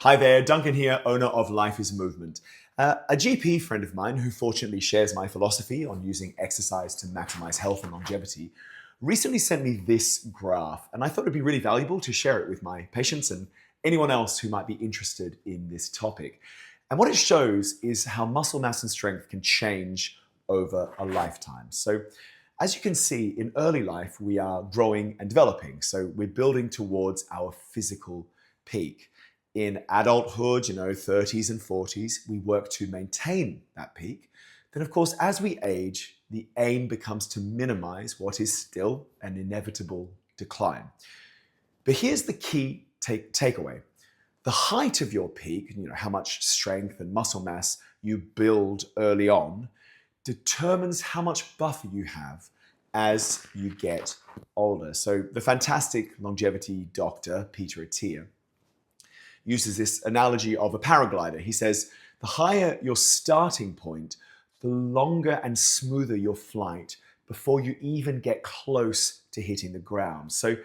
Hi there, Duncan here, owner of Life is Movement. A GP friend of mine who fortunately shares my philosophy on using exercise to maximize health and longevity recently sent me this graph, and I thought it'd be really valuable to share it with my patients and anyone else who might be interested in this topic. And what it shows is how muscle mass and strength can change over a lifetime. So, as you can see, in early life, we are growing and developing. So, we're building towards our physical peak. In adulthood, 30s and 40s, we work to maintain that peak. Then, of course, as we age, the aim becomes to minimize what is still an inevitable decline. But here's the key takeaway. The height of your peak, how much strength and muscle mass you build early on, determines how much buffer you have as you get older. So the fantastic longevity doctor, Peter Attia, uses this analogy of a paraglider. He says, the higher your starting point, the longer and smoother your flight before you even get close to hitting the ground. So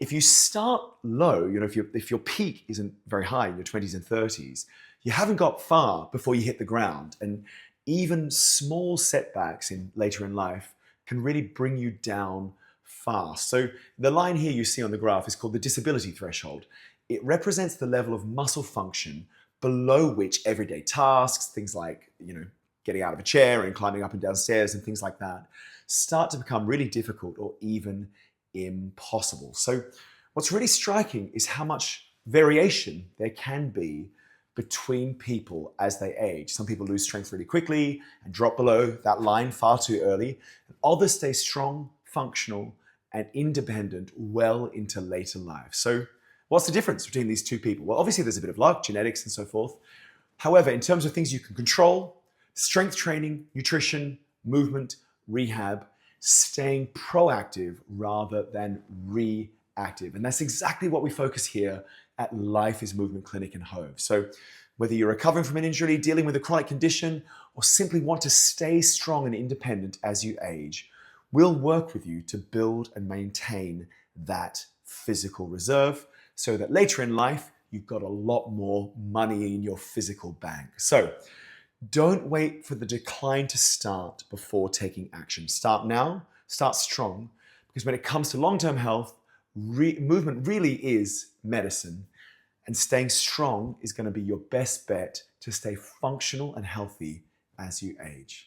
if you start low, if your peak isn't very high in your 20s and 30s, you haven't got far before you hit the ground. And even small setbacks later in life can really bring you down fast. So the line here you see on the graph is called the disability threshold. It represents the level of muscle function below which everyday tasks, things like, getting out of a chair and climbing up and down stairs and things like that, start to become really difficult or even impossible. So what's really striking is how much variation there can be between people as they age. Some people lose strength really quickly and drop below that line far too early. Others stay strong, functional, and independent well into later life. So what's the difference between these two people? Well, obviously there's a bit of luck, genetics, and so forth. However, in terms of things you can control, strength training, nutrition, movement, rehab, staying proactive rather than reactive. And that's exactly what we focus here at Life is Movement Clinic in Hove. So whether you're recovering from an injury, dealing with a chronic condition, or simply want to stay strong and independent as you age, we'll work with you to build and maintain that physical reserve so that later in life, you've got a lot more money in your physical bank. So don't wait for the decline to start before taking action. Start now, start strong, because when it comes to long-term health, movement really is medicine, and staying strong is going to be your best bet to stay functional and healthy as you age.